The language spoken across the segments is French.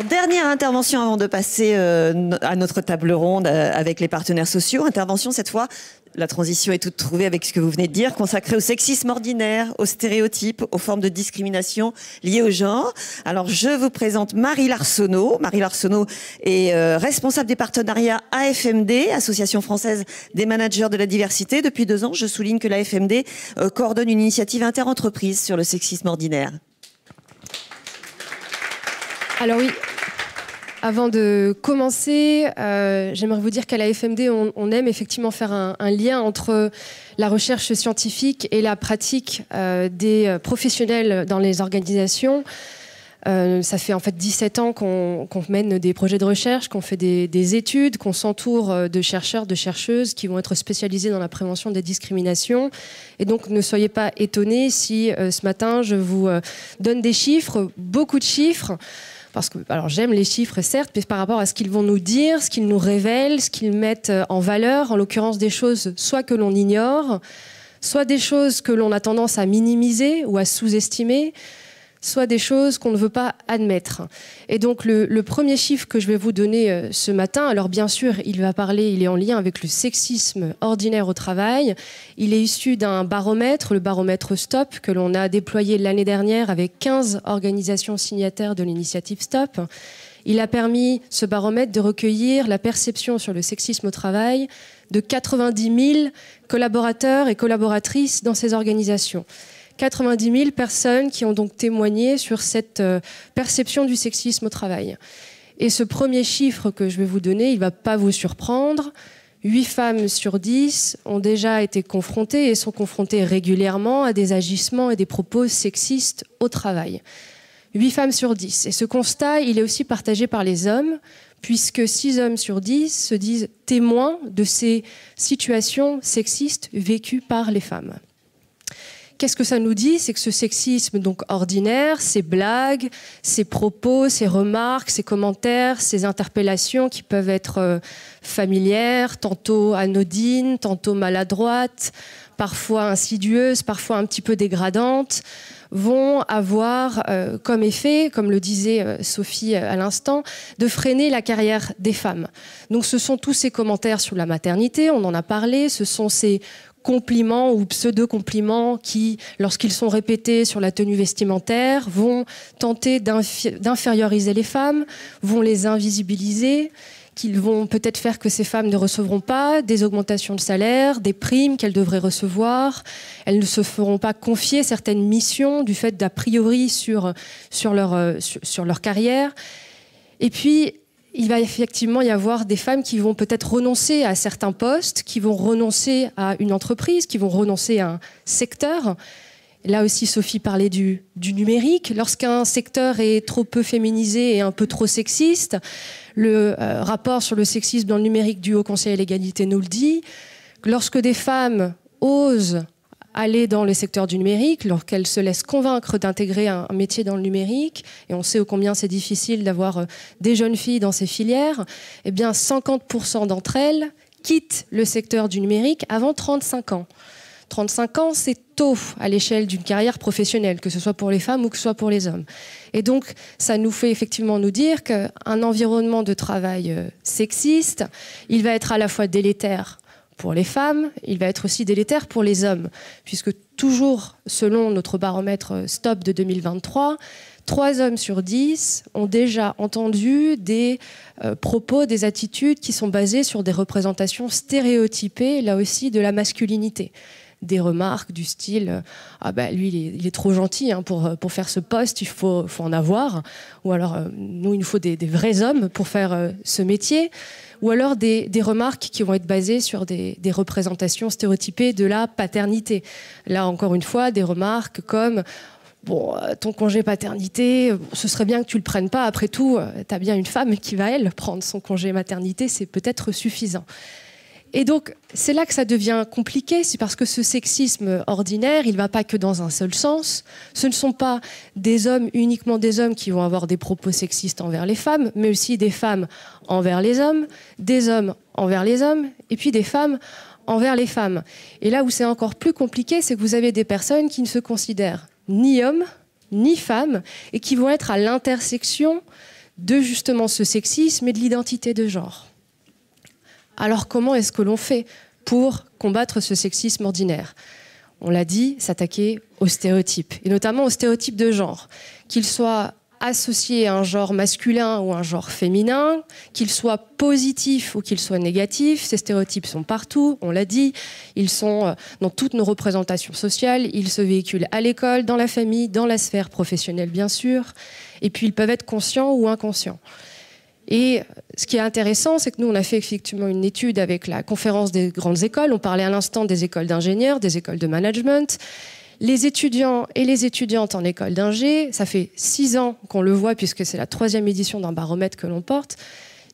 Dernière intervention avant de passer à notre table ronde avec les partenaires sociaux. Intervention cette fois, la transition est toute trouvée avec ce que vous venez de dire, consacrée au sexisme ordinaire, aux stéréotypes, aux formes de discrimination liées au genre. Alors je vous présente Marie Larsonneau. Marie Larsonneau est responsable des partenariats AFMD, Association française des managers de la diversité. Depuis 2 ans, je souligne que l'AFMD coordonne une initiative interentreprise sur le sexisme ordinaire. Alors oui, avant de commencer, j'aimerais vous dire qu'à la FMD, on aime effectivement faire un lien entre la recherche scientifique et la pratique des professionnels dans les organisations. Ça fait en fait 17 ans qu'on mène des projets de recherche, qu'on fait des études, qu'on s'entoure de chercheurs, de chercheuses qui vont être spécialisés dans la prévention des discriminations. Et donc ne soyez pas étonnés si ce matin je vous donne des chiffres, beaucoup de chiffres. Parce que, alors j'aime les chiffres, certes, mais par rapport à ce qu'ils vont nous dire, ce qu'ils nous révèlent, ce qu'ils mettent en valeur, en l'occurrence des choses soit que l'on ignore, soit des choses que l'on a tendance à minimiser ou à sous-estimer, soit des choses qu'on ne veut pas admettre. Et donc le premier chiffre que je vais vous donner ce matin, alors bien sûr, il est en lien avec le sexisme ordinaire au travail. Il est issu d'un baromètre, le baromètre STOP, que l'on a déployé l'année dernière avec 15 organisations signataires de l'initiative STOP. Il a permis, ce baromètre, de recueillir la perception sur le sexisme au travail de 90 000 collaborateurs et collaboratrices dans ces organisations. 90 000 personnes qui ont donc témoigné sur cette perception du sexisme au travail. Et ce premier chiffre que je vais vous donner, il ne va pas vous surprendre. 8 femmes sur 10 ont déjà été confrontées et sont confrontées régulièrement à des agissements et des propos sexistes au travail. 8 femmes sur 10. Et ce constat, il est aussi partagé par les hommes, puisque 6 hommes sur 10 se disent témoins de ces situations sexistes vécues par les femmes. Qu'est-ce que ça nous dit? C'est que ce sexisme donc ordinaire, ces blagues, ces propos, ces remarques, ces commentaires, ces interpellations qui peuvent être familières, tantôt anodines, tantôt maladroites, parfois insidieuses, parfois un petit peu dégradantes, vont avoir comme effet, comme le disait Sophie à l'instant, de freiner la carrière des femmes. Donc ce sont tous ces commentaires sur la maternité, on en a parlé, ce sont ces compliments ou pseudo-compliments qui, lorsqu'ils sont répétés sur la tenue vestimentaire, vont tenter d'inférioriser les femmes, vont les invisibiliser, qu'ils vont peut-être faire que ces femmes ne recevront pas des augmentations de salaire, des primes qu'elles devraient recevoir. Elles ne se feront pas confier certaines missions du fait d'a priori sur leur carrière. Et puis, il va effectivement y avoir des femmes qui vont peut-être renoncer à certains postes, qui vont renoncer à une entreprise, qui vont renoncer à un secteur. Là aussi, Sophie parlait du numérique. Lorsqu'un secteur est trop peu féminisé et un peu trop sexiste, le rapport sur le sexisme dans le numérique du Haut Conseil à l'égalité nous le dit. Lorsque des femmes osent aller dans le secteur du numérique, lorsqu'elles se laissent convaincre d'intégrer un métier dans le numérique, et on sait ô combien c'est difficile d'avoir des jeunes filles dans ces filières, eh bien 50% d'entre elles quittent le secteur du numérique avant 35 ans. 35 ans, c'est tôt à l'échelle d'une carrière professionnelle, que ce soit pour les femmes ou que ce soit pour les hommes. Et donc, ça nous fait effectivement nous dire qu'un environnement de travail sexiste, il va être à la fois délétère pour les femmes, il va être aussi délétère pour les hommes, puisque toujours, selon notre baromètre STOP de 2023, 3 hommes sur 10 ont déjà entendu des propos, des attitudes qui sont basées sur des représentations stéréotypées, là aussi, de la masculinité. Des remarques du style « Ah ben lui, il est trop gentil hein, pour faire ce poste, il faut en avoir. » Ou alors « Nous, il nous faut des vrais hommes pour faire ce métier. » Ou alors des remarques qui vont être basées sur des représentations stéréotypées de la paternité. Là, encore une fois, des remarques comme « Bon, ton congé paternité, ce serait bien que tu le prennes pas. Après tout, tu as bien une femme qui va, elle, prendre son congé maternité, c'est peut-être suffisant. » Et donc, c'est là que ça devient compliqué, c'est parce que ce sexisme ordinaire, il ne va pas que dans un seul sens. Ce ne sont pas des hommes, uniquement des hommes qui vont avoir des propos sexistes envers les femmes, mais aussi des femmes envers les hommes, des hommes envers les hommes, et puis des femmes envers les femmes. Et là où c'est encore plus compliqué, c'est que vous avez des personnes qui ne se considèrent ni hommes, ni femmes, et qui vont être à l'intersection de justement ce sexisme et de l'identité de genre. Alors comment est-ce que l'on fait pour combattre ce sexisme ordinaire? On l'a dit, s'attaquer aux stéréotypes, et notamment aux stéréotypes de genre, qu'ils soient associés à un genre masculin ou un genre féminin, qu'ils soient positifs ou qu'ils soient négatifs. Ces stéréotypes sont partout, on l'a dit, ils sont dans toutes nos représentations sociales, ils se véhiculent à l'école, dans la famille, dans la sphère professionnelle bien sûr, et puis ils peuvent être conscients ou inconscients. Et ce qui est intéressant, c'est que nous, on a fait effectivement une étude avec la conférence des grandes écoles. On parlait à l'instant des écoles d'ingénieurs, des écoles de management. Les étudiants et les étudiantes en école d'ingé, ça fait 6 ans qu'on le voit, puisque c'est la 3e édition d'un baromètre que l'on porte.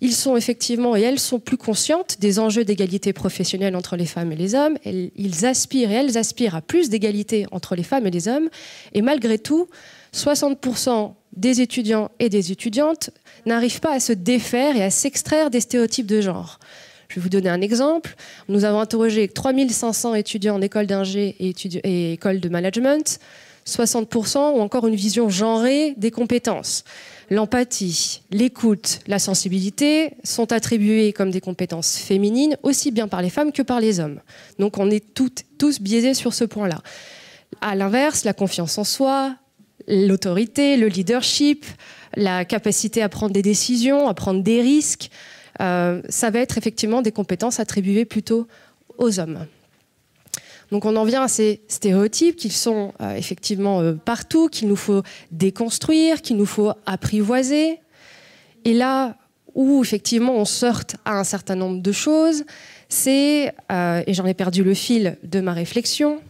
Ils sont effectivement, et elles sont plus conscientes des enjeux d'égalité professionnelle entre les femmes et les hommes. Ils aspirent et elles aspirent à plus d'égalité entre les femmes et les hommes. Et malgré tout, 60% des étudiants et des étudiantes n'arrivent pas à se défaire et à s'extraire des stéréotypes de genre. Je vais vous donner un exemple. Nous avons interrogé 3500 étudiants en école d'ingé et école de management. 60% ont encore une vision genrée des compétences. L'empathie, l'écoute, la sensibilité sont attribuées comme des compétences féminines, aussi bien par les femmes que par les hommes. Donc on est tous biaisés sur ce point-là. À l'inverse, la confiance en soi, l'autorité, le leadership, la capacité à prendre des décisions, à prendre des risques, ça va être effectivement des compétences attribuées plutôt aux hommes. Donc on en vient à ces stéréotypes qui sont effectivement partout, qu'il nous faut déconstruire, qu'il nous faut apprivoiser. Et là où effectivement on se heurte à un certain nombre de choses, c'est, et j'en ai perdu le fil de ma réflexion,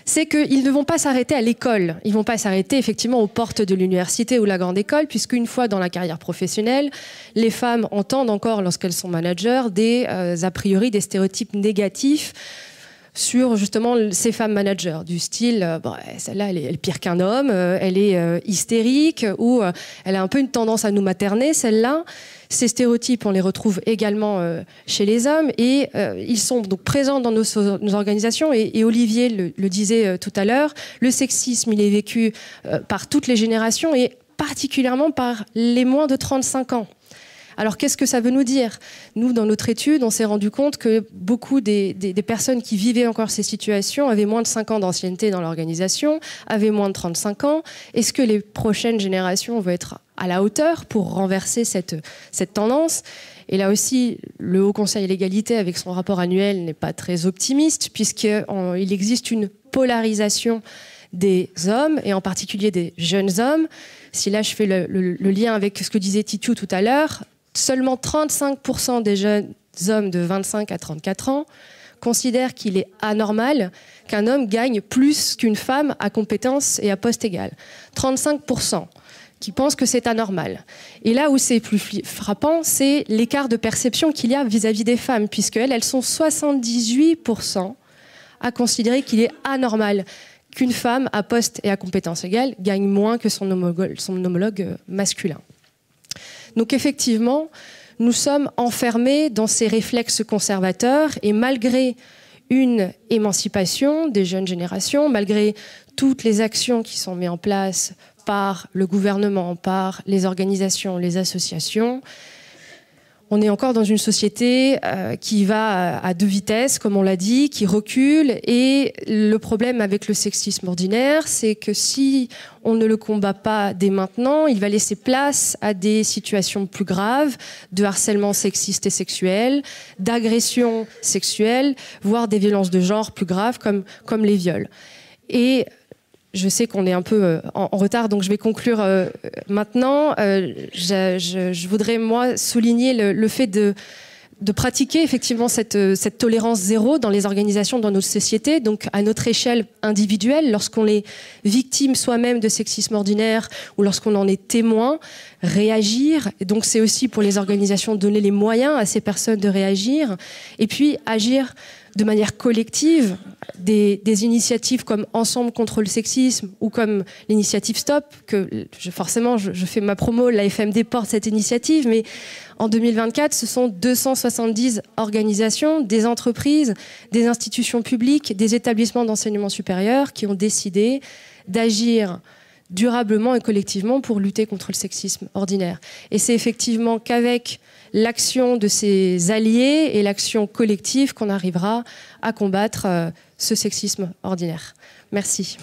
c'est qu'ils ne vont pas s'arrêter à l'école. Ils ne vont pas s'arrêter effectivement aux portes de l'université ou la grande école, puisqu'une fois dans la carrière professionnelle, les femmes entendent encore, lorsqu'elles sont managers, des a priori des stéréotypes négatifs sur justement ces femmes managers, du style bon, celle-là elle est pire qu'un homme, elle est hystérique, ou elle a un peu une tendance à nous materner, celle-là. Ces stéréotypes, on les retrouve également chez les hommes, et ils sont donc présents dans nos organisations, et Olivier le disait tout à l'heure, le sexisme il est vécu par toutes les générations, et particulièrement par les moins de 35 ans. Alors qu'est-ce que ça veut nous dire? Nous, dans notre étude, on s'est rendu compte que beaucoup des personnes qui vivaient encore ces situations avaient moins de 5 ans d'ancienneté dans l'organisation, avaient moins de 35 ans. Est-ce que les prochaines générations vont être à la hauteur pour renverser cette tendance? Et là aussi, le Haut Conseil à l'égalité, avec son rapport annuel, n'est pas très optimiste, puisqu'il existe une polarisation des hommes, et en particulier des jeunes hommes. Si là, je fais le lien avec ce que disait Titiou tout à l'heure, seulement 35% des jeunes hommes de 25 à 34 ans considèrent qu'il est anormal qu'un homme gagne plus qu'une femme à compétences et à poste égal. 35% qui pensent que c'est anormal. Et là où c'est plus frappant, c'est l'écart de perception qu'il y a vis-à-vis des femmes, puisqu'elles sont 78% à considérer qu'il est anormal qu'une femme à poste et à compétences égales gagne moins que son homologue masculin. Donc effectivement, nous sommes enfermés dans ces réflexes conservateurs, et malgré une émancipation des jeunes générations, malgré toutes les actions qui sont mises en place par le gouvernement, par les organisations, les associations, on est encore dans une société qui va à 2 vitesses, comme on l'a dit, qui recule. Et le problème avec le sexisme ordinaire, c'est que si on ne le combat pas dès maintenant, il va laisser place à des situations plus graves de harcèlement sexiste et sexuel, d'agression sexuelle, voire des violences de genre plus graves comme les viols. Et je sais qu'on est un peu en retard, donc je vais conclure maintenant. Je voudrais, moi, souligner le fait de pratiquer effectivement cette tolérance zéro dans les organisations, dans notre société, donc à notre échelle individuelle, lorsqu'on est victime soi-même de sexisme ordinaire ou lorsqu'on en est témoin, réagir. Et donc c'est aussi pour les organisations donner les moyens à ces personnes de réagir, et puis agir de manière collective. Des initiatives comme Ensemble contre le sexisme ou comme l'initiative Stop, que forcément je fais ma promo, la FMD porte cette initiative, mais en 2024, ce sont 270 organisations, des entreprises, des institutions publiques, des établissements d'enseignement supérieur qui ont décidé d'agir durablement et collectivement pour lutter contre le sexisme ordinaire. Et c'est effectivement qu'avec l'action de ces alliés et l'action collective qu'on arrivera à combattre ce sexisme ordinaire. Merci.